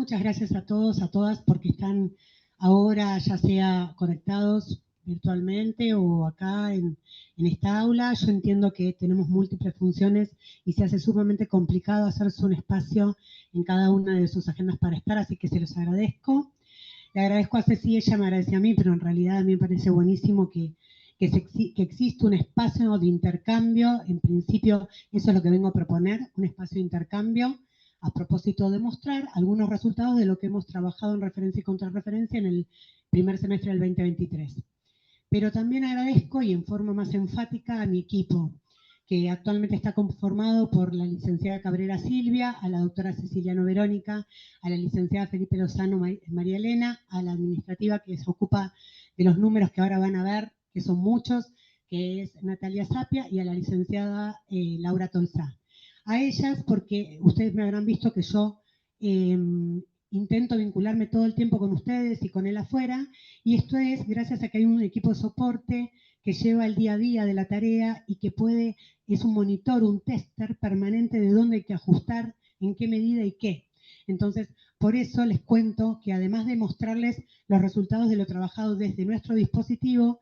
muchas gracias a todos, a todas, porque están ahora ya sea conectados virtualmente o acá en esta aula. Yo entiendo que tenemos múltiples funciones y se hace sumamente complicado hacerse un espacio en cada una de sus agendas para estar, así que se los agradezco. Le agradezco a Ceci, ella me agradece a mí, pero en realidad a mí me parece buenísimo que existe un espacio de intercambio. En principio, eso es lo que vengo a proponer, un espacio de intercambio a propósito de mostrar algunos resultados de lo que hemos trabajado en referencia y contrarreferencia en el primer semestre del 2023. Pero también agradezco, y en forma más enfática, a mi equipo, que actualmente está conformado por la licenciada Cabrera Silvia, a la doctora Ceciliano Verónica, a la licenciada Felipe Lozano María Elena, a la administrativa que se ocupa de los números que ahora van a ver, que son muchos, que es Natalia Sapia, y a la licenciada Laura Tolzá. A ellas, porque ustedes me habrán visto que yo intento vincularme todo el tiempo con ustedes y con él afuera, y esto es gracias a que hay un equipo de soporte que lleva el día a día de la tarea y que es un monitor, un tester permanente de dónde hay que ajustar, en qué medida y qué. Entonces, por eso les cuento que además de mostrarles los resultados de lo trabajado desde nuestro dispositivo,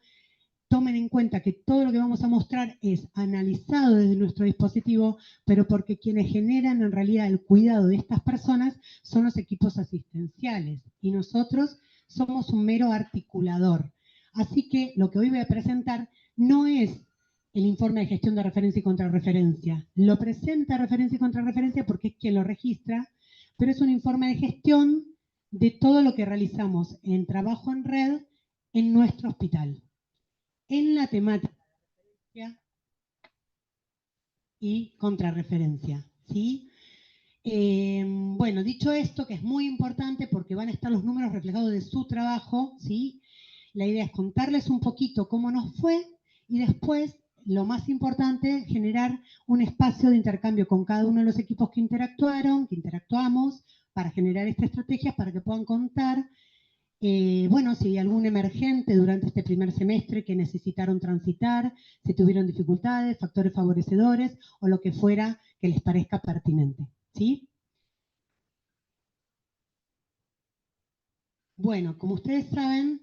tomen en cuenta que todo lo que vamos a mostrar es analizado desde nuestro dispositivo, pero porque quienes generan en realidad el cuidado de estas personas son los equipos asistenciales y nosotros somos un mero articulador. Así que lo que hoy voy a presentar no es el informe de gestión de referencia y contrarreferencia. Lo presenta referencia y contrarreferencia porque es quien lo registra, pero es un informe de gestión de todo lo que realizamos en trabajo en red en nuestro hospital, en la temática de referencia y contrarreferencia, ¿sí? Bueno, dicho esto, que es muy importante porque van a estar los números reflejados de su trabajo, ¿sí? La idea es contarles un poquito cómo nos fue y después, lo más importante, generar un espacio de intercambio con cada uno de los equipos que interactuamos, para generar esta estrategia, para que puedan contar bueno, si hay algún emergente durante este primer semestre que necesitaron transitar, si tuvieron dificultades, factores favorecedores o lo que fuera que les parezca pertinente, ¿sí? Bueno, como ustedes saben,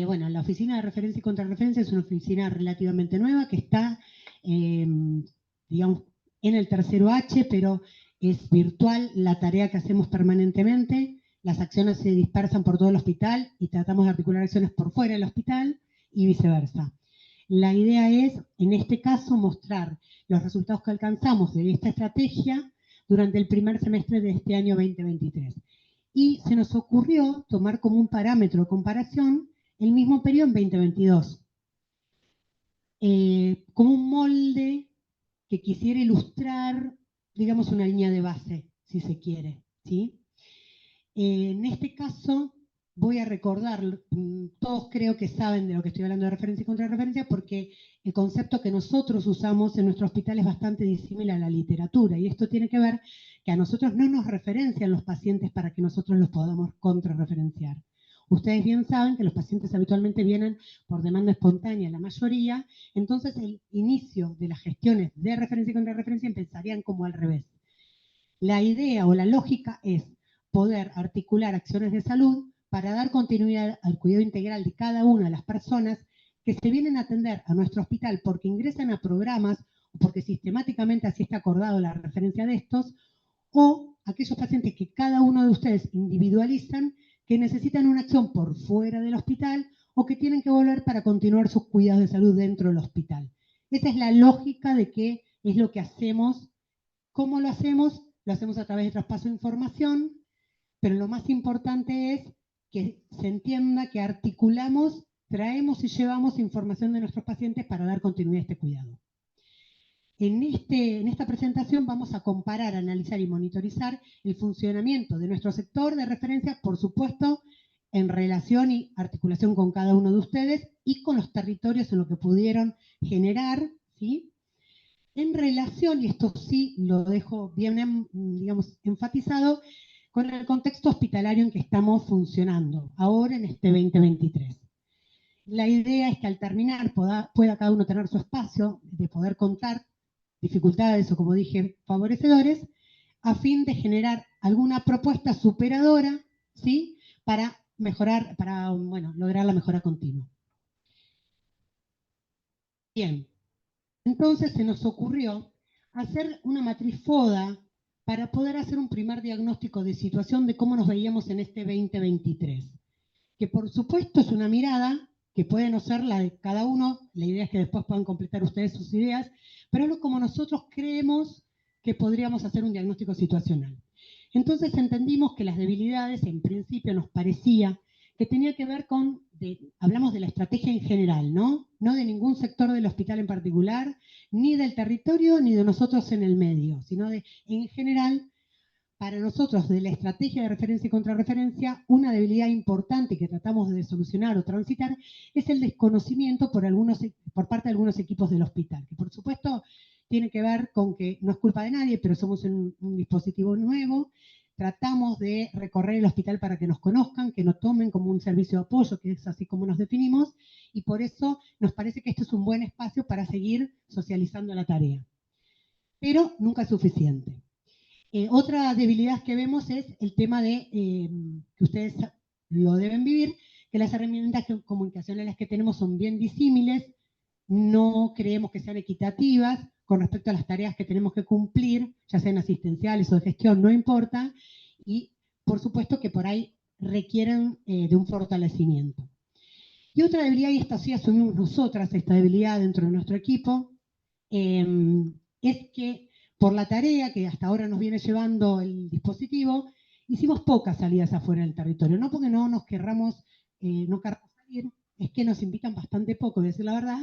bueno, la oficina de referencia y contrarreferencia es una oficina relativamente nueva que está, digamos, en el tercero H, pero es virtual la tarea que hacemos permanentemente. Las acciones se dispersan por todo el hospital y tratamos de articular acciones por fuera del hospital y viceversa. La idea es, en este caso, mostrar los resultados que alcanzamos de esta estrategia durante el primer semestre de este año 2023. Y se nos ocurrió tomar como un parámetro de comparación el mismo periodo en 2022, como un molde que quisiera ilustrar, digamos, una línea de base, si se quiere, ¿sí? En este caso, voy a recordar, todos creo que saben de lo que estoy hablando de referencia y contrarreferencia, porque el concepto que nosotros usamos en nuestro hospital es bastante disímil a la literatura, y esto tiene que ver que a nosotros no nos referencian los pacientes para que nosotros los podamos contrarreferenciar. Ustedes bien saben que los pacientes habitualmente vienen por demanda espontánea, la mayoría, entonces el inicio de las gestiones de referencia y contrarreferencia empezarían como al revés. La idea o la lógica es poder articular acciones de salud para dar continuidad al cuidado integral de cada una de las personas que se vienen a atender a nuestro hospital porque ingresan a programas o porque sistemáticamente así está acordado la referencia de estos, o aquellos pacientes que cada uno de ustedes individualizan que necesitan una acción por fuera del hospital o que tienen que volver para continuar sus cuidados de salud dentro del hospital. Esa es la lógica de qué es lo que hacemos. ¿Cómo lo hacemos? Lo hacemos a través de traspaso de información, pero lo más importante es que se entienda que articulamos, traemos y llevamos información de nuestros pacientes para dar continuidad a este cuidado. En esta presentación vamos a comparar, analizar y monitorizar el funcionamiento de nuestro sector de referencia, por supuesto, en relación y articulación con cada uno de ustedes y con los territorios en los que pudieron generar, ¿sí? En relación, y esto sí lo dejo bien, digamos, enfatizado, con el contexto hospitalario en que estamos funcionando ahora en este 2023. La idea es que al terminar pueda cada uno tener su espacio de poder contar dificultades o, como dije, favorecedores, a fin de generar alguna propuesta superadora, ¿sí? Para mejorar, para, bueno, lograr la mejora continua. Bien, entonces se nos ocurrió hacer una matriz FODA para poder hacer un primer diagnóstico de situación de cómo nos veíamos en este 2023. Que por supuesto es una mirada que puede no ser la de cada uno, la idea es que después puedan completar ustedes sus ideas, pero es como nosotros creemos que podríamos hacer un diagnóstico situacional. Entonces entendimos que las debilidades, en principio nos parecía que tenía que ver con, hablamos de la estrategia en general, ¿no? No de ningún sector del hospital en particular, ni del territorio, ni de nosotros en el medio, sino de, en general, para nosotros, de la estrategia de referencia y contrarreferencia, una debilidad importante que tratamos de solucionar o transitar es el desconocimiento por parte de algunos equipos del hospital, que por supuesto tiene que ver con que no es culpa de nadie, pero somos un dispositivo nuevo, tratamos de recorrer el hospital para que nos conozcan, que nos tomen como un servicio de apoyo, que es así como nos definimos, y por eso nos parece que esto es un buen espacio para seguir socializando la tarea. Pero nunca es suficiente. Otra debilidad que vemos es el tema de, que ustedes lo deben vivir, que las herramientas comunicacionales que tenemos son bien disímiles, no creemos que sean equitativas con respecto a las tareas que tenemos que cumplir, ya sean asistenciales o de gestión, no importa, y por supuesto que por ahí requieren de un fortalecimiento. Y otra debilidad, y esta sí asumimos nosotras, esta debilidad dentro de nuestro equipo, es que por la tarea que hasta ahora nos viene llevando el dispositivo, hicimos pocas salidas afuera del territorio. No porque no nos querramos, no querramos salir, es que nos invitan bastante poco, decir la verdad.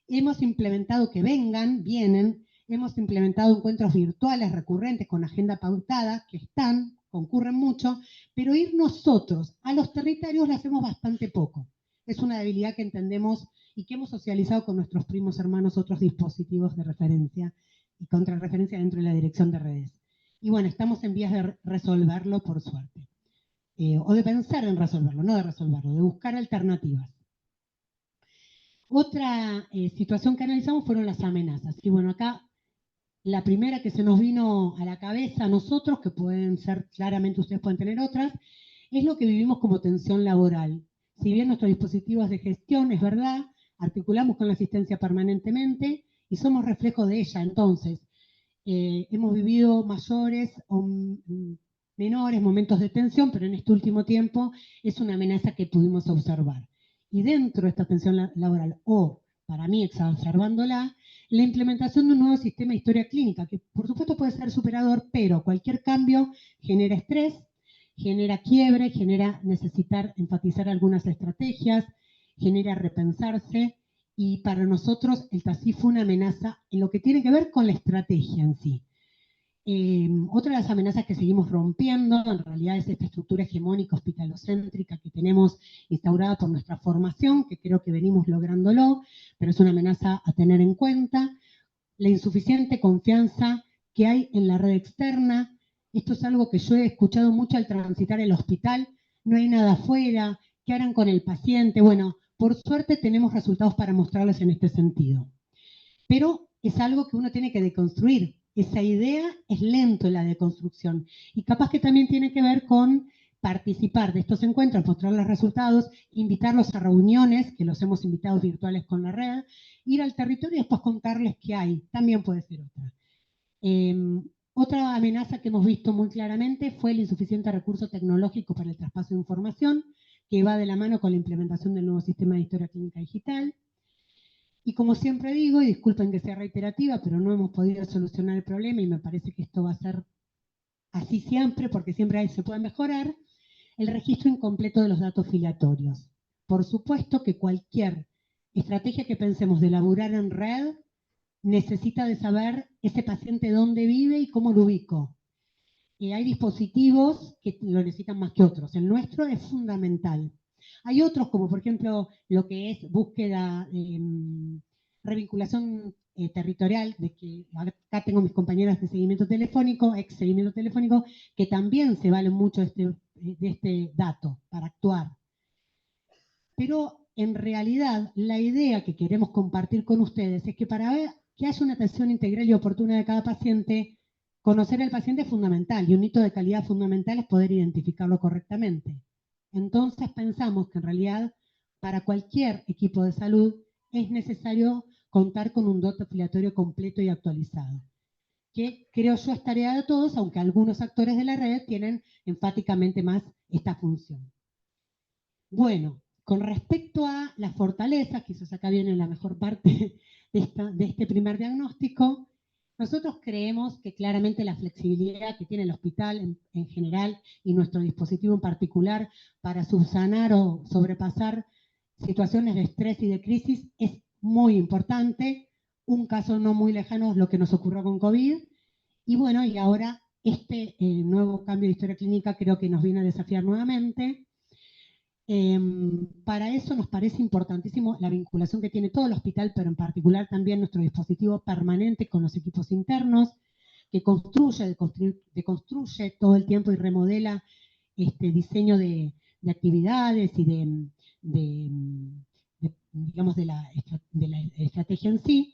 Hemos implementado que vienen, hemos implementado encuentros virtuales recurrentes con agenda pautada, que están, concurren mucho, pero ir nosotros a los territorios lo hacemos bastante poco. Es una debilidad que entendemos y que hemos socializado con nuestros primos hermanos otros dispositivos de referencia y contrarreferencia dentro de la dirección de redes. Y bueno, estamos en vías de resolverlo, por suerte. O de pensar en resolverlo, no de resolverlo, de buscar alternativas. Otra situación que analizamos fueron las amenazas. Y bueno, acá la primera que se nos vino a la cabeza a nosotros, que pueden ser, claramente ustedes pueden tener otras, es lo que vivimos como tensión laboral. Si bien nuestros dispositivos de gestión, es verdad, articulamos con la asistencia permanentemente y somos reflejo de ella. Entonces, hemos vivido mayores o menores momentos de tensión, pero en este último tiempo es una amenaza que pudimos observar. Y dentro de esta tensión laboral, o para mí exacerbándola, la implementación de un nuevo sistema de historia clínica, que por supuesto puede ser superador, pero cualquier cambio genera estrés, genera quiebre, genera necesitar enfatizar algunas estrategias, genera repensarse, y para nosotros el TASI fue una amenaza en lo que tiene que ver con la estrategia en sí. Otra de las amenazas que seguimos rompiendo, en realidad, es esta estructura hegemónica hospitalocéntrica que tenemos instaurada por nuestra formación, que creo que venimos lográndolo, pero es una amenaza a tener en cuenta. La insuficiente confianza que hay en la red externa. Esto es algo que yo he escuchado mucho al transitar el hospital. No hay nada afuera. ¿Qué harán con el paciente? Bueno, por suerte tenemos resultados para mostrarles en este sentido. Pero es algo que uno tiene que deconstruir. Esa idea es lento en la deconstrucción. Y capaz que también tiene que ver con participar de estos encuentros, mostrar los resultados, invitarlos a reuniones, que los hemos invitado virtuales con la red, ir al territorio y después contarles qué hay. También puede ser otra. Otra amenaza que hemos visto muy claramente fue el insuficiente recurso tecnológico para el traspaso de información, que va de la mano con la implementación del nuevo sistema de historia clínica digital. Y como siempre digo, y disculpen que sea reiterativa, pero no hemos podido solucionar el problema y me parece que esto va a ser así siempre, porque siempre se puede mejorar, el registro incompleto de los datos filiatorios. Por supuesto que cualquier estrategia que pensemos de laburar en red necesita de saber ese paciente dónde vive y cómo lo ubico. Hay dispositivos que lo necesitan más que otros. El nuestro es fundamental. Hay otros, como por ejemplo lo que es búsqueda, revinculación territorial, de que acá tengo mis compañeras de seguimiento telefónico, ex seguimiento telefónico, que también se valen mucho de este dato para actuar. Pero en realidad la idea que queremos compartir con ustedes es que para ver que haya una atención integral y oportuna de cada paciente, Conocer al paciente es fundamental y un hito de calidad fundamental es poder identificarlo correctamente. Entonces pensamos que en realidad para cualquier equipo de salud es necesario contar con un dato afiliatorio completo y actualizado, que creo yo es tarea de todos, aunque algunos actores de la red tienen enfáticamente más esta función. Bueno, con respecto a las fortalezas, quizás acá viene la mejor parte de este primer diagnóstico, nosotros creemos que claramente la flexibilidad que tiene el hospital en general y nuestro dispositivo en particular para subsanar o sobrepasar situaciones de estrés y de crisis es muy importante. Un caso no muy lejano es lo que nos ocurrió con COVID. Y bueno, y ahora este nuevo cambio de historia clínica creo que nos viene a desafiar nuevamente. Para eso nos parece importantísimo la vinculación que tiene todo el hospital, pero en particular también nuestro dispositivo permanente con los equipos internos, que construye, deconstruye todo el tiempo y remodela este diseño de actividades y digamos, de la estrategia en sí.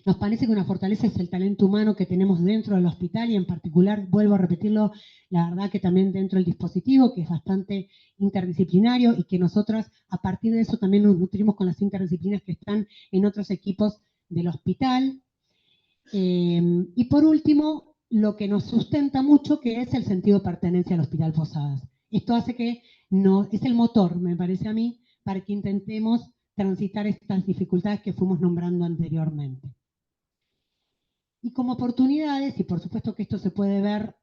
Nos parece que una fortaleza es el talento humano que tenemos dentro del hospital y en particular, vuelvo a repetirlo, la verdad que también dentro del dispositivo, que es bastante interdisciplinario y que nosotras a partir de eso también nos nutrimos con las interdisciplinas que están en otros equipos del hospital. Y por último, lo que nos sustenta mucho, que es el sentido de pertenencia al Hospital Posadas. Esto hace que es el motor, me parece a mí, para que intentemos transitar estas dificultades que fuimos nombrando anteriormente. Y como oportunidades, y por supuesto que esto se puede ver,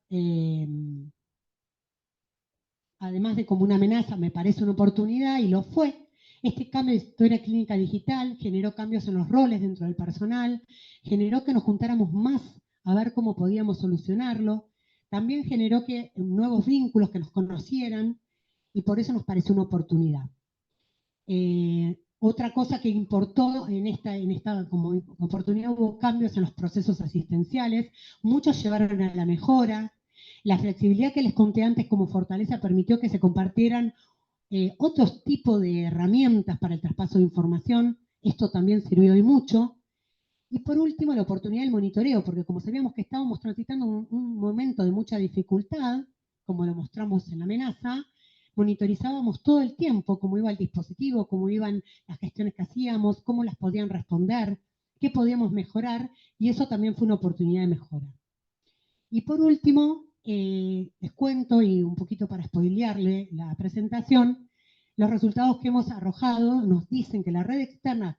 además de como una amenaza, me parece una oportunidad, y lo fue. Este cambio de historia clínica digital generó cambios en los roles dentro del personal, generó que nos juntáramos más a ver cómo podíamos solucionarlo, también generó que nuevos vínculos que nos conocieran, y por eso nos pareció una oportunidad. Otra cosa que importó en esta como oportunidad, hubo cambios en los procesos asistenciales, muchos llevaron a la mejora. La flexibilidad que les conté antes como fortaleza permitió que se compartieran otros tipos de herramientas para el traspaso de información. Esto también sirvió y mucho. Y por último, la oportunidad del monitoreo, porque como sabíamos que estábamos transitando un momento de mucha dificultad, como lo mostramos en la amenaza, monitorizábamos todo el tiempo cómo iba el dispositivo, cómo iban las gestiones que hacíamos, cómo las podían responder, qué podíamos mejorar, y eso también fue una oportunidad de mejora. Y por último, les cuento, y un poquito para spoilearle la presentación, los resultados que hemos arrojado nos dicen que la red externa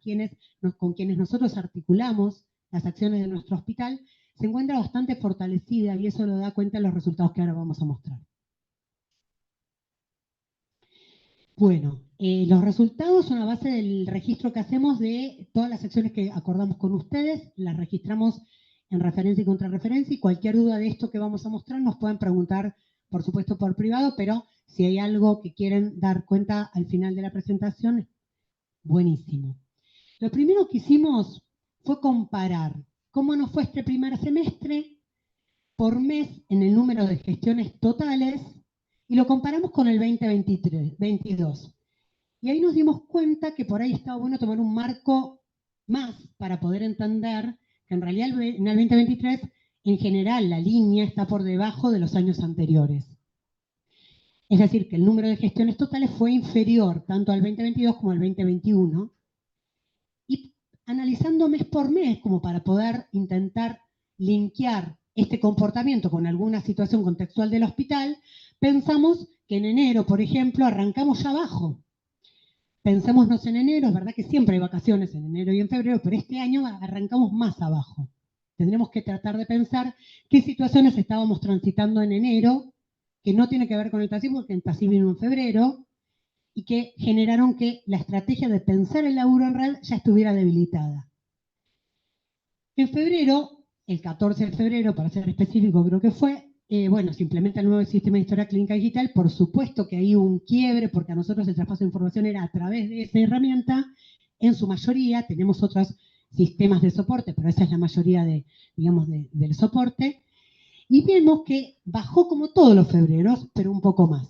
con quienes nosotros articulamos las acciones de nuestro hospital se encuentra bastante fortalecida y eso lo da cuenta en los resultados que ahora vamos a mostrar. Bueno, los resultados son a base del registro que hacemos de todas las acciones que acordamos con ustedes, las registramos en referencia y contrarreferencia, y cualquier duda de esto que vamos a mostrar nos pueden preguntar, por supuesto, por privado, pero si hay algo que quieren dar cuenta al final de la presentación, buenísimo. Lo primero que hicimos fue comparar cómo nos fue este primer semestre por mes en el número de gestiones totales y lo comparamos con el 2022. Y ahí nos dimos cuenta que por ahí estaba bueno tomar un marco más para poder entender que en realidad en el 2023, en general, la línea está por debajo de los años anteriores. Es decir, que el número de gestiones totales fue inferior tanto al 2022 como al 2021. Y analizando mes por mes, como para poder intentar linkear este comportamiento con alguna situación contextual del hospital, pensamos que en enero, por ejemplo, arrancamos ya abajo. Pensémonos en enero, es verdad que siempre hay vacaciones en enero y en febrero, pero este año arrancamos más abajo. Tendremos que tratar de pensar qué situaciones estábamos transitando en enero, que no tiene que ver con el TASIF, porque el TASIF vino en febrero, y que generaron que la estrategia de pensar el laburo en red ya estuviera debilitada. En febrero, el 14 de febrero, para ser específico, creo que fue, bueno, se implementa el nuevo sistema de historia clínica digital. Por supuesto que hay un quiebre, porque a nosotros el traspaso de información era a través de esa herramienta. En su mayoría tenemos otros sistemas de soporte, pero esa es la mayoría del soporte. Y vemos que bajó como todos los febreros, pero un poco más.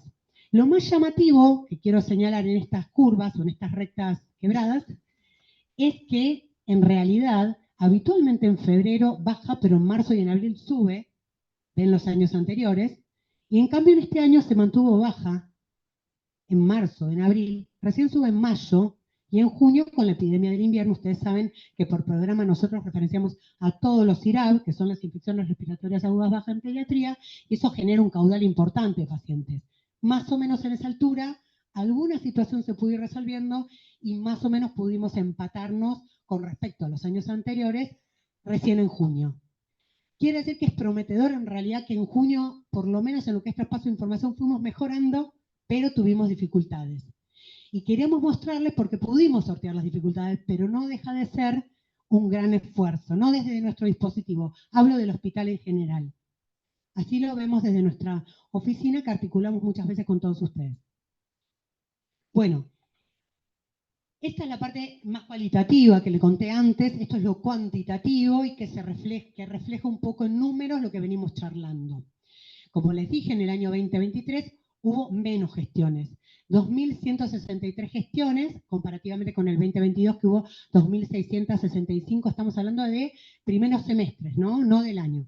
Lo más llamativo que quiero señalar en estas curvas o en estas rectas quebradas es que en realidad habitualmente en febrero baja, pero en marzo y en abril sube, ven los años anteriores, y en cambio en este año se mantuvo baja en marzo, en abril, recién sube en mayo, y en junio con la epidemia del invierno. Ustedes saben que por programa nosotros referenciamos a todos los IRAB, que son las infecciones respiratorias agudas bajas en pediatría, y eso genera un caudal importante de pacientes. Más o menos en esa altura, alguna situación se pudo ir resolviendo y más o menos pudimos empatarnos con respecto a los años anteriores recién en junio. Quiere decir que es prometedor en realidad que en junio, por lo menos en lo que es traspaso de información, fuimos mejorando, pero tuvimos dificultades. Y queríamos mostrarles porque pudimos sortear las dificultades, pero no deja de ser un gran esfuerzo, no desde nuestro dispositivo, hablo del hospital en general. Así lo vemos desde nuestra oficina que articulamos muchas veces con todos ustedes. Bueno, esta es la parte más cualitativa que le conté antes, esto es lo cuantitativo y que refleja un poco en números lo que venimos charlando. Como les dije, en el año 2023 hubo menos gestiones. 2.163 gestiones, comparativamente con el 2022 que hubo 2.665, estamos hablando de primeros semestres, no del año.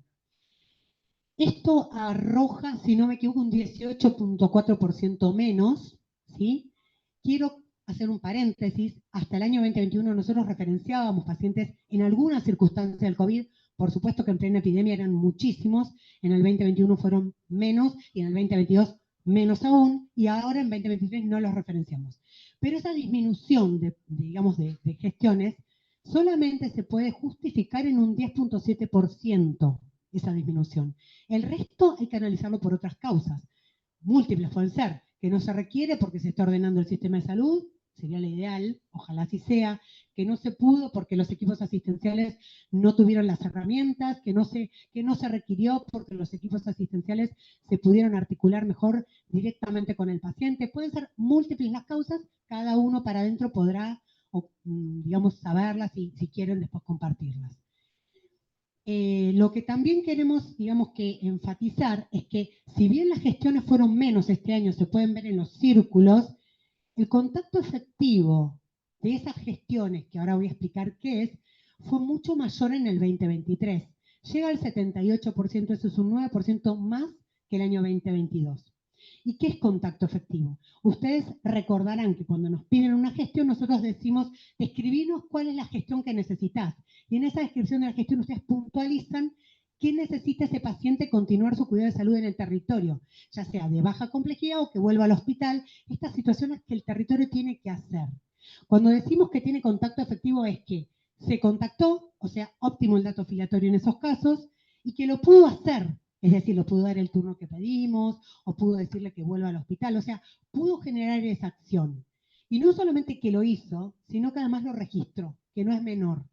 Esto arroja, si no me equivoco, un 18.4% menos, ¿sí? Quiero hacer un paréntesis, hasta el año 2021 nosotros referenciábamos pacientes en alguna circunstancia del COVID, por supuesto que en plena epidemia eran muchísimos, en el 2021 fueron menos y en el 2022 menos aún, y ahora en 2023 no los referenciamos. Pero esa disminución de gestiones solamente se puede justificar en un 10.7% esa disminución. El resto hay que analizarlo por otras causas. Múltiples pueden ser, que no se requiere porque se está ordenando el sistema de salud, sería lo ideal, ojalá así sea, que no se pudo porque los equipos asistenciales no tuvieron las herramientas, que no se requirió porque los equipos asistenciales se pudieron articular mejor directamente con el paciente. Pueden ser múltiples las causas, cada uno para adentro podrá, saberlas y si quieren después compartirlas. Lo que también queremos, que enfatizar es que si bien las gestiones fueron menos este año, se pueden ver en los círculos, el contacto efectivo de esas gestiones, que ahora voy a explicar qué es, fue mucho mayor en el 2023. Llega al 78%, eso es un 9% más que el año 2022. ¿Y qué es contacto efectivo? Ustedes recordarán que cuando nos piden una gestión, nosotros decimos, describinos cuál es la gestión que necesitas. Y en esa descripción de la gestión ustedes puntualizan qué necesita ese paciente continuar su cuidado de salud en el territorio, ya sea de baja complejidad o que vuelva al hospital. Estas situaciones que el territorio tiene que hacer. Cuando decimos que tiene contacto efectivo es que se contactó, o sea, óptimo el dato afiliatorio en esos casos, y que lo pudo hacer. Es decir, lo pudo dar el turno que pedimos, o pudo decirle que vuelva al hospital, o sea, pudo generar esa acción. Y no solamente que lo hizo, sino que además lo registró, que no es menor.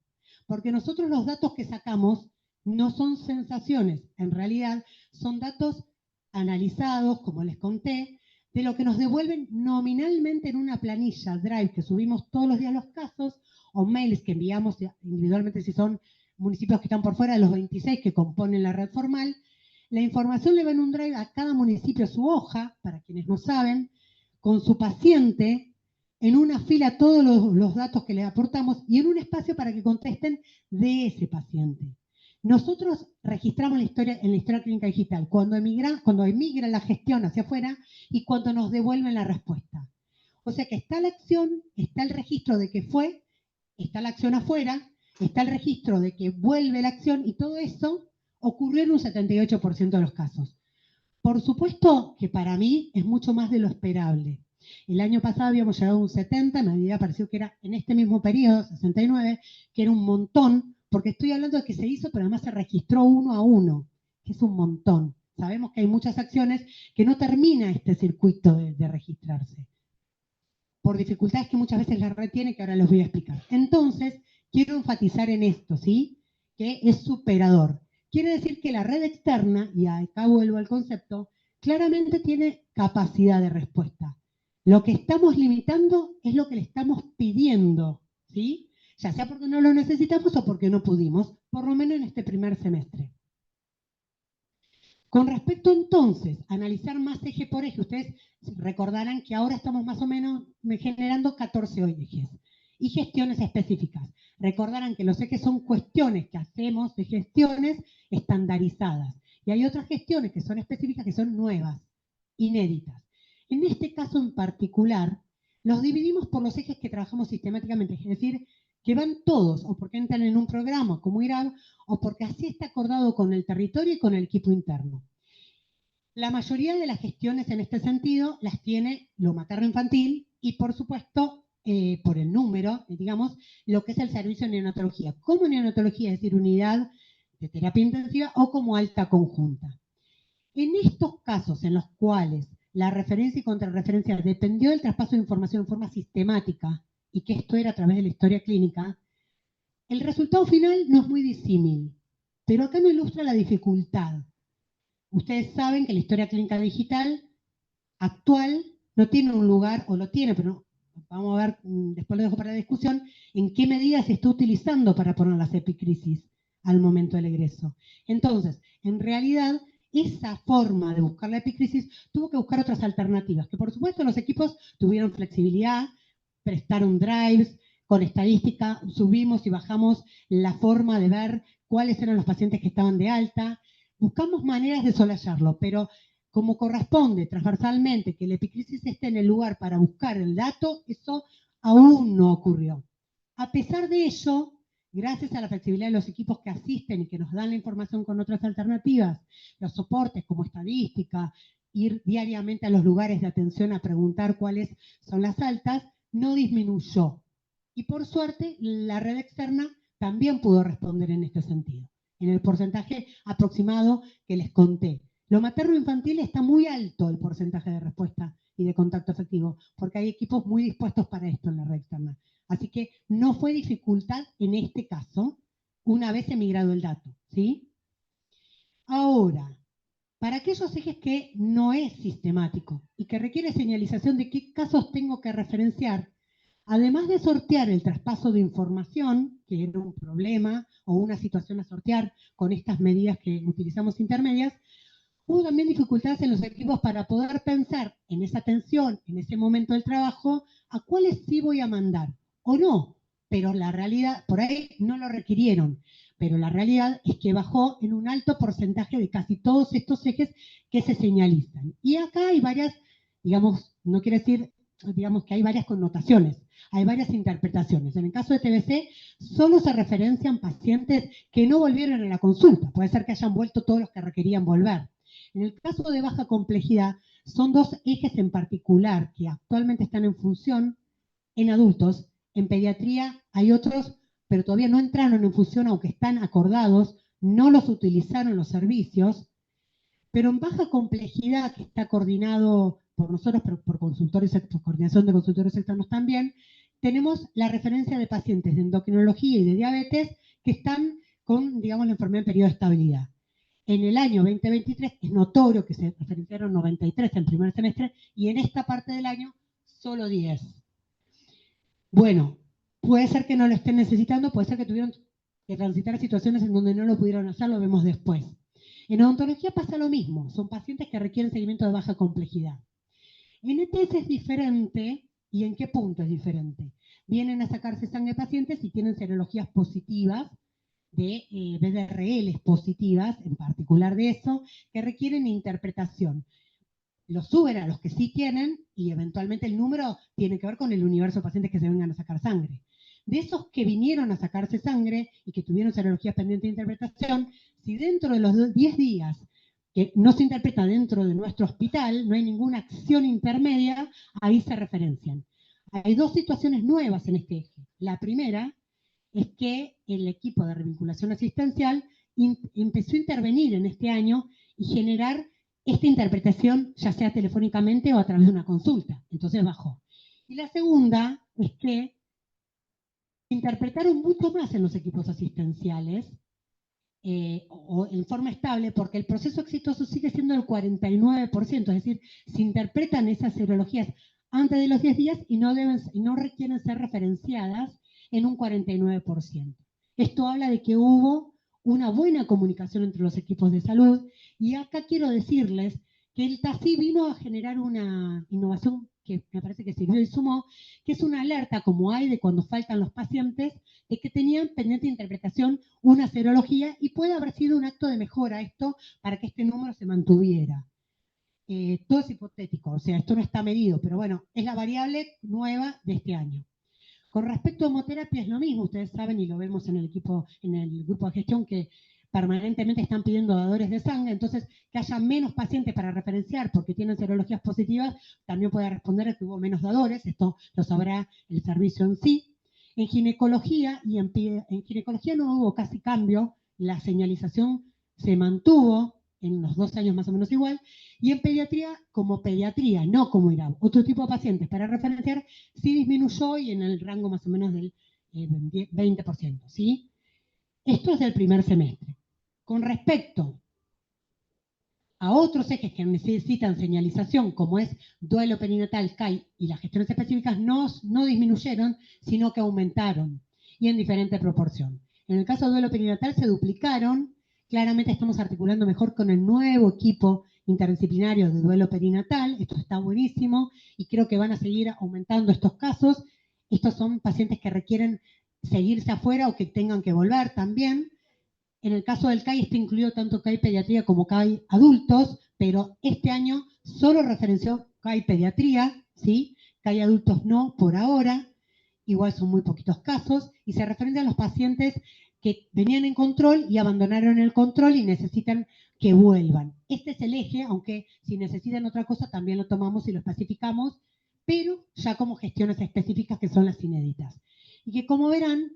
Porque nosotros los datos que sacamos no son sensaciones, en realidad son datos analizados, como les conté, de lo que nos devuelven nominalmente en una planilla Drive que subimos todos los días los casos, o mails que enviamos individualmente si son municipios que están por fuera de los 26 que componen la red formal. La información le va en un drive a cada municipio su hoja, para quienes no saben, con su paciente, en una fila todos los datos que le aportamos y en un espacio para que contesten de ese paciente. Nosotros registramos la historia en la historia clínica digital, cuando emigra la gestión hacia afuera y cuando nos devuelven la respuesta. O sea que está la acción, está el registro de que fue, está la acción afuera, está el registro de que vuelve la acción y todo eso ocurrió en un 78% de los casos. Por supuesto que para mí es mucho más de lo esperable. El año pasado habíamos llegado a un 70, me había parecido que era en este mismo periodo, 69, que era un montón, porque estoy hablando de que se hizo, pero además se registró 1 a 1, que es un montón. Sabemos que hay muchas acciones que no termina este circuito de registrarse, por dificultades que muchas veces la red tiene, que ahora les voy a explicar. Entonces, quiero enfatizar en esto, ¿sí? Que es superador. Quiere decir que la red externa, y acá vuelvo al concepto, claramente tiene capacidad de respuesta. Lo que estamos limitando es lo que le estamos pidiendo, ¿sí? Ya sea porque no lo necesitamos o porque no pudimos, por lo menos en este primer semestre. Con respecto entonces a analizar más eje por eje, ustedes recordarán que ahora estamos más o menos generando 14 ejes. y gestiones específicas. Recordarán que los ejes son cuestiones que hacemos de gestiones estandarizadas. Y hay otras gestiones que son específicas, que son nuevas, inéditas. En este caso en particular, los dividimos por los ejes que trabajamos sistemáticamente, es decir, que van todos, o porque entran en un programa como IRAB, o porque así está acordado con el territorio y con el equipo interno. La mayoría de las gestiones en este sentido las tiene lo materno-infantil y, por supuesto, por el número, digamos, lo que es el servicio de neonatología. Como neonatología, es decir, unidad de terapia intensiva o como alta conjunta. En estos casos en los cuales la referencia y contrarreferencia dependió del traspaso de información en forma sistemática y que esto era a través de la historia clínica, el resultado final no es muy disímil, pero acá no ilustra la dificultad. Ustedes saben que la historia clínica digital actual no tiene un lugar, o lo tiene, pero vamos a ver, después lo dejo para la discusión, en qué medida se está utilizando para poner las epicrisis al momento del egreso. Entonces, en realidad, esa forma de buscar la epicrisis tuvo que buscar otras alternativas, que por supuesto los equipos tuvieron flexibilidad, prestaron drives, con estadística subimos y bajamos la forma de ver cuáles eran los pacientes que estaban de alta, buscamos maneras de solallarlo, pero como corresponde transversalmente que la epicrisis esté en el lugar para buscar el dato, eso aún no ocurrió. A pesar de ello, gracias a la flexibilidad de los equipos que asisten y que nos dan la información con otras alternativas, los soportes como estadística, ir diariamente a los lugares de atención a preguntar cuáles son las altas, no disminuyó. Y por suerte, la red externa también pudo responder en este sentido, en el porcentaje aproximado que les conté. Lo materno-infantil está muy alto el porcentaje de respuesta y de contacto efectivo, porque hay equipos muy dispuestos para esto en la red externa. Así que no fue dificultad en este caso, una vez emigrado el dato, ¿sí? Ahora, para aquellos ejes que no es sistemático y que requiere señalización de qué casos tengo que referenciar, además de sortear el traspaso de información, que era un problema o una situación a sortear con estas medidas que utilizamos intermedias, hubo también dificultades en los equipos para poder pensar en esa atención, en ese momento del trabajo, a cuáles sí voy a mandar o no. Pero la realidad, por ahí no lo requirieron, pero la realidad es que bajó en un alto porcentaje de casi todos estos ejes que se señalizan. Y acá hay varias, digamos, no quiere decir, digamos que hay varias connotaciones, hay varias interpretaciones. En el caso de TBC, solo se referencian pacientes que no volvieron a la consulta. Puede ser que hayan vuelto todos los que requerían volver. En el caso de baja complejidad, son dos ejes en particular que actualmente están en función en adultos. En pediatría hay otros, pero todavía no entraron en función, aunque están acordados, no los utilizaron los servicios. Pero en baja complejidad, que está coordinado por nosotros, pero por consultores, por coordinación de consultores externos también, tenemos la referencia de pacientes de endocrinología y de diabetes que están con, digamos, la enfermedad en periodo de estabilidad. En el año 2023 es notorio que se referenciaron 93 en primer semestre y en esta parte del año solo 10. Bueno, puede ser que no lo estén necesitando, puede ser que tuvieron que transitar situaciones en donde no lo pudieron hacer, lo vemos después. En odontología pasa lo mismo, son pacientes que requieren seguimiento de baja complejidad. En ETS es diferente, ¿y en qué punto es diferente? Vienen a sacarse sangre pacientes y tienen serologías positivas, de BDRLs positivas, en particular de eso, que requieren interpretación. Los suben a los que sí tienen y eventualmente el número tiene que ver con el universo de pacientes que se vengan a sacar sangre. De esos que vinieron a sacarse sangre y que tuvieron serologías pendientes de interpretación, si dentro de los 10 días que no se interpreta dentro de nuestro hospital, no hay ninguna acción intermedia, ahí se referencian. Hay dos situaciones nuevas en este eje. La primera es que el equipo de revinculación asistencial empezó a intervenir en este año y generar esta interpretación, ya sea telefónicamente o a través de una consulta. Entonces bajó. Y la segunda es que interpretaron mucho más en los equipos asistenciales o en forma estable, porque el proceso exitoso sigue siendo el 49%, es decir, se interpretan esas serologías antes de los 10 días y no requieren ser referenciadas en un 49%. Esto habla de que hubo una buena comunicación entre los equipos de salud y acá quiero decirles que el TASI vino a generar una innovación que me parece que sirvió y sumó, que es una alerta, como hay de cuando faltan los pacientes, de que tenían pendiente de interpretación una serología y puede haber sido un acto de mejora esto para que este número se mantuviera. Todo es hipotético, o sea, esto no está medido, pero bueno, es la variable nueva de este año. Con respecto a homoterapia es lo mismo, ustedes saben y lo vemos en el equipo, en el grupo de gestión que permanentemente están pidiendo dadores de sangre, entonces que haya menos pacientes para referenciar porque tienen serologías positivas, también puede responder a que hubo menos dadores, esto lo sabrá el servicio en sí. En ginecología, en ginecología no hubo casi cambio, la señalización se mantuvo en los 2 años más o menos igual, y en pediatría, como pediatría, no como IRAB, otro tipo de pacientes para referenciar, sí disminuyó y en el rango más o menos del 20%, ¿sí? Esto es del primer semestre. Con respecto a otros ejes que necesitan señalización, como es duelo perinatal, CAI y las gestiones específicas, no disminuyeron, sino que aumentaron, y en diferente proporción. En el caso de duelo perinatal se duplicaron, claramente estamos articulando mejor con el nuevo equipo interdisciplinario de duelo perinatal, esto está buenísimo, y creo que van a seguir aumentando estos casos. Estos son pacientes que requieren seguirse afuera o que tengan que volver también. En el caso del CAI está incluido tanto CAI pediatría como CAI adultos, pero este año solo referenció CAI pediatría, ¿sí? CAI adultos no por ahora, igual son muy poquitos casos, y se referencia a los pacientes que venían en control y abandonaron el control y necesitan que vuelvan. Este es el eje, aunque si necesitan otra cosa también lo tomamos y lo especificamos, pero ya como gestiones específicas que son las inéditas. Y que como verán,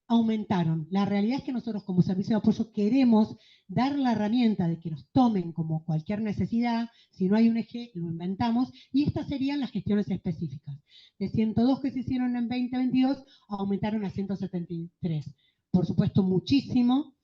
aumentaron. La realidad es que nosotros como servicio de apoyo queremos dar la herramienta de que nos tomen como cualquier necesidad, si no hay un eje lo inventamos, y estas serían las gestiones específicas. De 102 que se hicieron en 2022, aumentaron a 173. Por supuesto, muchísimo.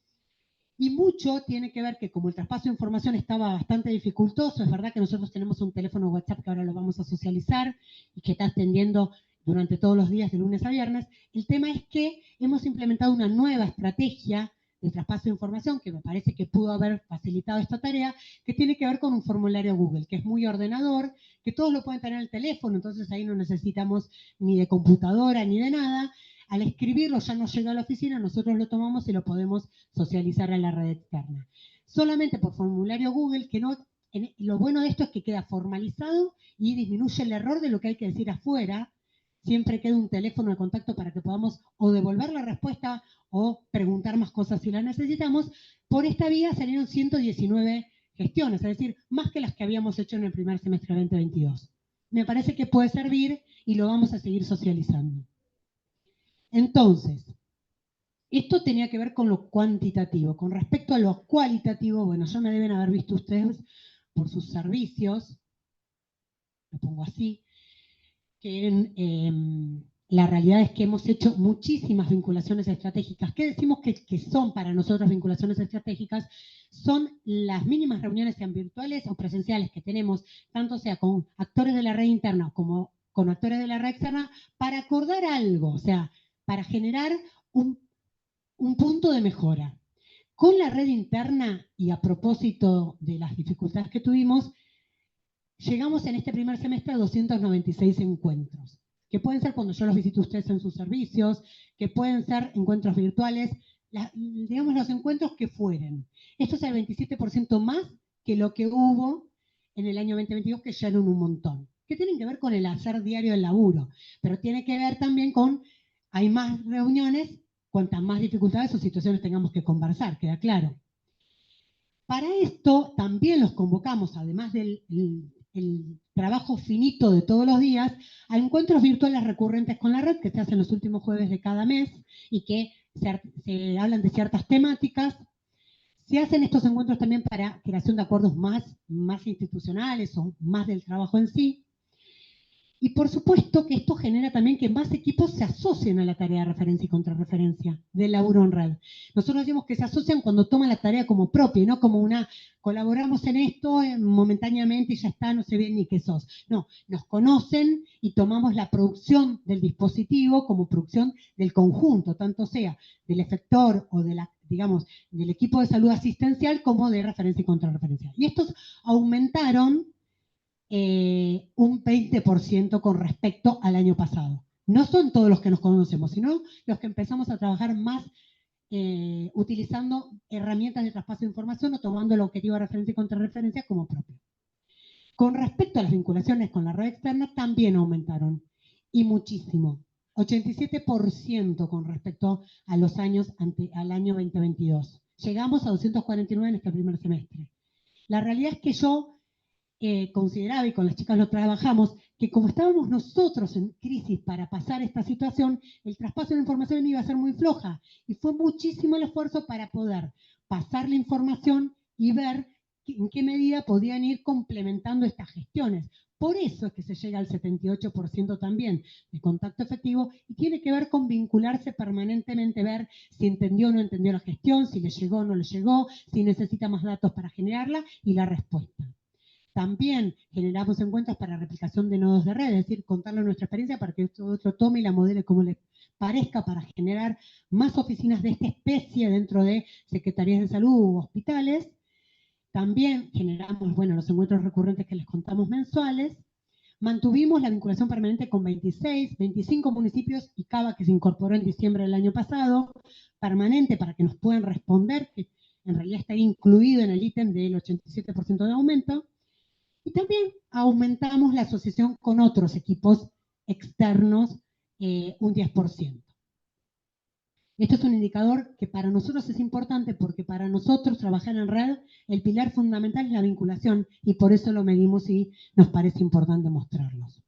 Y mucho tiene que ver que como el traspaso de información estaba bastante dificultoso, es verdad que nosotros tenemos un teléfono WhatsApp que ahora lo vamos a socializar y que está atendiendo durante todos los días de lunes a viernes. El tema es que hemos implementado una nueva estrategia de traspaso de información que me parece que pudo haber facilitado esta tarea, que tiene que ver con un formulario Google, que es muy ordenador, que todos lo pueden tener en el teléfono, entonces ahí no necesitamos ni de computadora ni de nada. Al escribirlo ya nos llega a la oficina, nosotros lo tomamos y lo podemos socializar a la red externa. Solamente por formulario Google, que no, lo bueno de esto es que queda formalizado y disminuye el error de lo que hay que decir afuera. Siempre queda un teléfono de contacto para que podamos o devolver la respuesta o preguntar más cosas si las necesitamos. Por esta vía salieron 119 gestiones, es decir, más que las que habíamos hecho en el primer semestre de 2022. Me parece que puede servir y lo vamos a seguir socializando. Entonces, esto tenía que ver con lo cuantitativo. Con respecto a lo cualitativo, bueno, ya me deben haber visto ustedes por sus servicios, lo pongo así, que la realidad es que hemos hecho muchísimas vinculaciones estratégicas. ¿Qué decimos que son para nosotros vinculaciones estratégicas? Son las mínimas reuniones, sean virtuales o presenciales, que tenemos, tanto sea con actores de la red interna como con actores de la red externa, para acordar algo, o sea, para generar un punto de mejora. Con la red interna, y a propósito de las dificultades que tuvimos, llegamos en este primer semestre a 296 encuentros, que pueden ser cuando yo los visito a ustedes en sus servicios, que pueden ser encuentros virtuales, digamos los encuentros que fueren. Esto es el 27% más que lo que hubo en el año 2022, que ya eran un montón, que tienen que ver con el hacer diario del laburo, pero tiene que ver también con, hay más reuniones, cuantas más dificultades o situaciones tengamos que conversar, queda claro. Para esto también los convocamos, además del el trabajo finito de todos los días, a encuentros virtuales recurrentes con la red que se hacen los últimos jueves de cada mes y que se hablan de ciertas temáticas. Se hacen estos encuentros también para creación de acuerdos más institucionales o más del trabajo en sí. Y por supuesto que esto genera también que más equipos se asocien a la tarea de referencia y contrarreferencia del laburo en red. Nosotros decimos que se asocian cuando toman la tarea como propia, y no como una, colaboramos en esto momentáneamente y ya está, no sé bien ni qué sos. No, nos conocen y tomamos la producción del dispositivo como producción del conjunto, tanto sea del efector o de la, digamos, del equipo de salud asistencial como de referencia y contrarreferencia. Y estos aumentaron un 20% con respecto al año pasado. No son todos los que nos conocemos, sino los que empezamos a trabajar más utilizando herramientas de traspaso de información o tomando el objetivo de referencia y contrarreferencia como propio. Con respecto a las vinculaciones con la red externa, también aumentaron, y muchísimo. 87% con respecto a los años al año 2022. Llegamos a 249 en este primer semestre. La realidad es que yo consideraba, y con las chicas lo trabajamos, que como estábamos nosotros en crisis para pasar esta situación, el traspaso de información iba a ser muy floja. Y fue muchísimo el esfuerzo para poder pasar la información y ver en qué medida podían ir complementando estas gestiones. Por eso es que se llega al 78% también de contacto efectivo y tiene que ver con vincularse permanentemente, ver si entendió o no entendió la gestión, si le llegó o no le llegó, si necesita más datos para generarla y la respuesta. También generamos encuentros para replicación de nodos de red, es decir, contarle nuestra experiencia para que otro tome y la modele como le parezca para generar más oficinas de esta especie dentro de secretarías de salud u hospitales. También generamos, bueno, los encuentros recurrentes que les contamos mensuales. Mantuvimos la vinculación permanente con 25 municipios y Cava, que se incorporó en diciembre del año pasado, permanente para que nos puedan responder, que en realidad está incluido en el ítem del 87% de aumento. Y también aumentamos la asociación con otros equipos externos un 10%. Esto es un indicador que para nosotros es importante porque para nosotros trabajar en red, el pilar fundamental es la vinculación y por eso lo medimos y nos parece importante mostrarlos.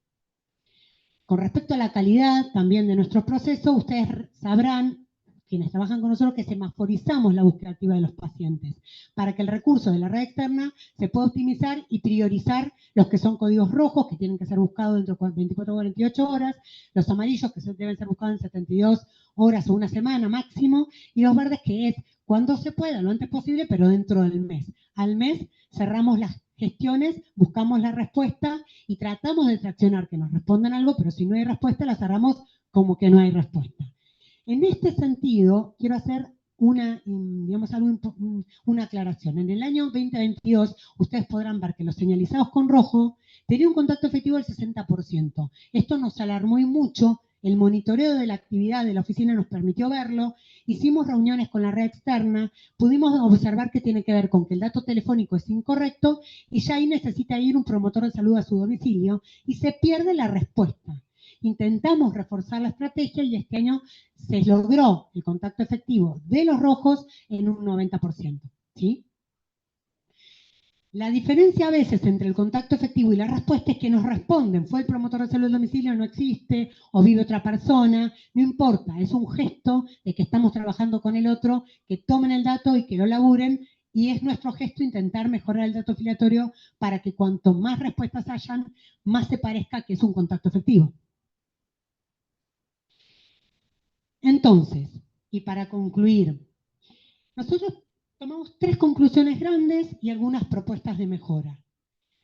Con respecto a la calidad también de nuestro proceso, ustedes sabrán, quienes trabajan con nosotros, que semaforizamos la búsqueda activa de los pacientes para que el recurso de la red externa se pueda optimizar y priorizar los que son códigos rojos, que tienen que ser buscados dentro de 24 o 48 horas, los amarillos, que deben ser buscados en 72 horas o una semana máximo, y los verdes, que es cuando se pueda, lo antes posible, pero dentro del mes. Al mes cerramos las gestiones, buscamos la respuesta y tratamos de traccionar que nos respondan algo, pero si no hay respuesta, la cerramos como que no hay respuesta. En este sentido, quiero hacer una aclaración. En el año 2022, ustedes podrán ver que los señalizados con rojo tenían un contacto efectivo del 60%. Esto nos alarmó y mucho. El monitoreo de la actividad de la oficina nos permitió verlo. Hicimos reuniones con la red externa. Pudimos observar que tiene que ver con que el dato telefónico es incorrecto y ya ahí necesita ir un promotor de salud a su domicilio y se pierde la respuesta. Intentamos reforzar la estrategia y este año se logró el contacto efectivo de los rojos en un 90%. ¿Sí? La diferencia a veces entre el contacto efectivo y la respuesta es que nos responden, fue el promotor de salud del domicilio, no existe, o vive otra persona, no importa, es un gesto de que estamos trabajando con el otro, que tomen el dato y que lo laburen, y es nuestro gesto intentar mejorar el dato filiatorio para que cuanto más respuestas hayan, más se parezca que es un contacto efectivo. Entonces, y para concluir, nosotros tomamos 3 conclusiones grandes y algunas propuestas de mejora.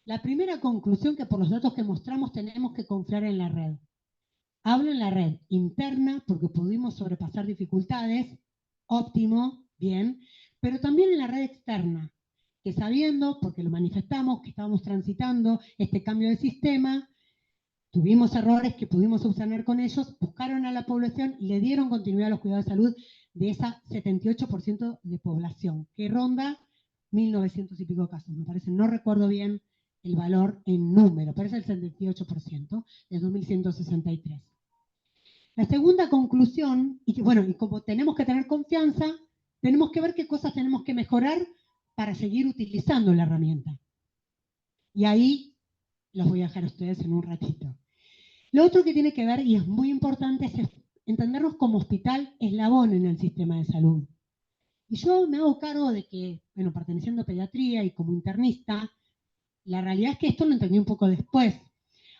La primera conclusión, que por los datos que mostramos tenemos que confiar en la red. Hablo en la red interna porque pudimos sobrepasar dificultades, óptimo, bien, pero también en la red externa, que sabiendo, porque lo manifestamos, que estábamos transitando este cambio de sistema, tuvimos errores que pudimos subsanar con ellos, buscaron a la población y le dieron continuidad a los cuidados de salud de esa 78% de población, que ronda 1.900 y pico casos, me parece, no recuerdo bien el valor en número, pero es el 78%, de 2.163. La segunda conclusión, y como tenemos que tener confianza, tenemos que ver qué cosas tenemos que mejorar para seguir utilizando la herramienta. Y ahí los voy a dejar a ustedes en un ratito. Lo otro que tiene que ver, y es muy importante, es entendernos como hospital eslabón en el sistema de salud. Y yo me hago cargo de que, perteneciendo a pediatría y como internista, la realidad es que esto lo entendí un poco después.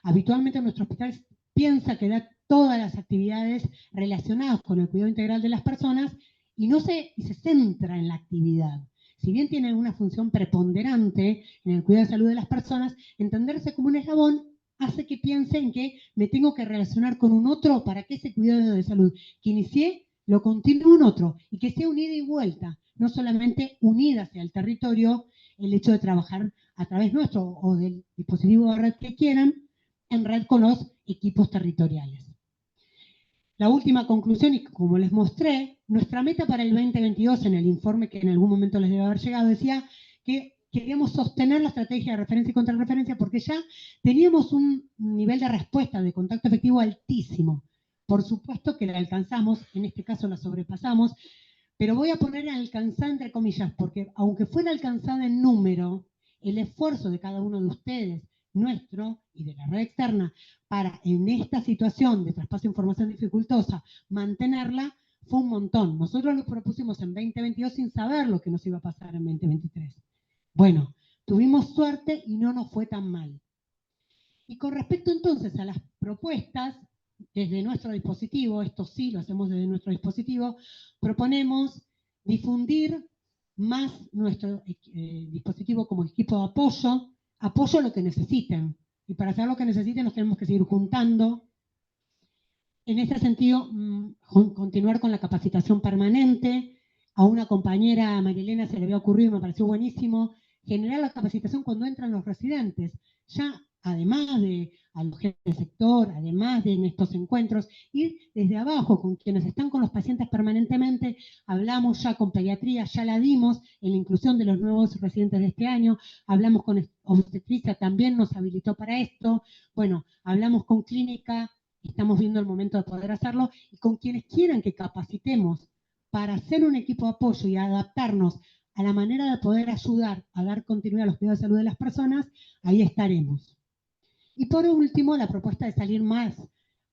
Habitualmente nuestro hospital piensa que da todas las actividades relacionadas con el cuidado integral de las personas y se centra en la actividad. Si bien tiene una función preponderante en el cuidado de salud de las personas, entenderse como un eslabón hace que piensen que me tengo que relacionar con un otro para que ese cuidado de salud que inicié lo continúe un otro y que sea un ida y vuelta, no solamente unida hacia el territorio el hecho de trabajar a través nuestro o del dispositivo de red que quieran, en red con los equipos territoriales. La última conclusión, y como les mostré, nuestra meta para el 2022, en el informe que en algún momento les debe haber llegado, decía que queríamos sostener la estrategia de referencia y contrarreferencia porque ya teníamos un nivel de respuesta de contacto efectivo altísimo. Por supuesto que la alcanzamos, en este caso la sobrepasamos, pero voy a poner alcanzada entre comillas, porque aunque fuera alcanzada en número, el esfuerzo de cada uno de ustedes, nuestro y de la red externa, para en esta situación de traspaso de información dificultosa, mantenerla, fue un montón. Nosotros lo propusimos en 2022 sin saber lo que nos iba a pasar en 2023. Bueno, tuvimos suerte y no nos fue tan mal. Y con respecto entonces a las propuestas, desde nuestro dispositivo, esto sí lo hacemos desde nuestro dispositivo, proponemos difundir más nuestro dispositivo como equipo de apoyo a lo que necesiten. Y para hacer lo que necesiten nos tenemos que seguir juntando. En ese sentido, continuar con la capacitación permanente. A una compañera, a Marilena, se le había ocurrido, me pareció buenísimo, generar la capacitación cuando entran los residentes. Ya, además de a los jefes del sector, además de en estos encuentros, ir desde abajo con quienes están con los pacientes permanentemente. Hablamos ya con pediatría, ya la dimos en la inclusión de los nuevos residentes de este año. Hablamos con obstetricia, también nos habilitó para esto. Bueno, hablamos con clínica, estamos viendo el momento de poder hacerlo, y con quienes quieran que capacitemos para hacer un equipo de apoyo y adaptarnos a la manera de poder ayudar a dar continuidad a los cuidados de salud de las personas, ahí estaremos. Y por último, la propuesta de salir más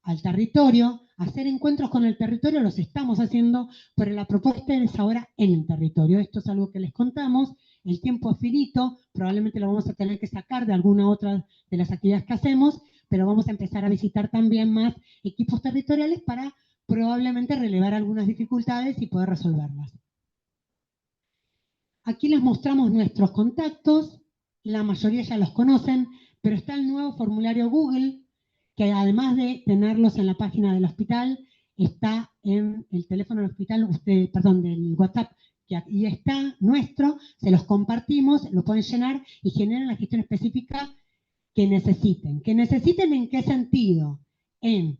al territorio, hacer encuentros con el territorio, los estamos haciendo, pero la propuesta es ahora en el territorio. Esto es algo que les contamos, el tiempo es finito, probablemente lo vamos a tener que sacar de alguna otra de las actividades que hacemos, pero vamos a empezar a visitar también más equipos territoriales para probablemente relevar algunas dificultades y poder resolverlas. Aquí les mostramos nuestros contactos, la mayoría ya los conocen, pero está el nuevo formulario Google, que además de tenerlos en la página del hospital, está en el teléfono del hospital, del WhatsApp, que aquí está nuestro, se los compartimos, lo pueden llenar y generan la gestión específica que necesiten. ¿Que necesiten en qué sentido? En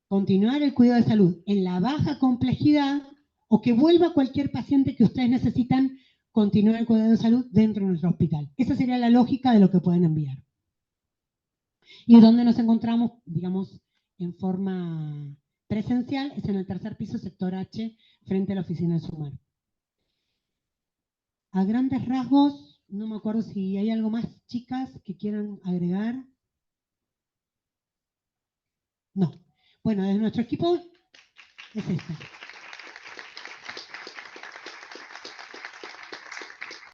continuar el cuidado de salud en la baja complejidad, o que vuelva cualquier paciente que ustedes necesitan continuar el cuidado de salud dentro de nuestro hospital. Esa sería la lógica de lo que pueden enviar. Y donde nos encontramos, digamos, en forma presencial, es en el tercer piso, sector H, frente a la oficina de SUMAR. A grandes rasgos, no me acuerdo si hay algo más, chicas, que quieran agregar. No. Bueno, desde nuestro equipo es esto.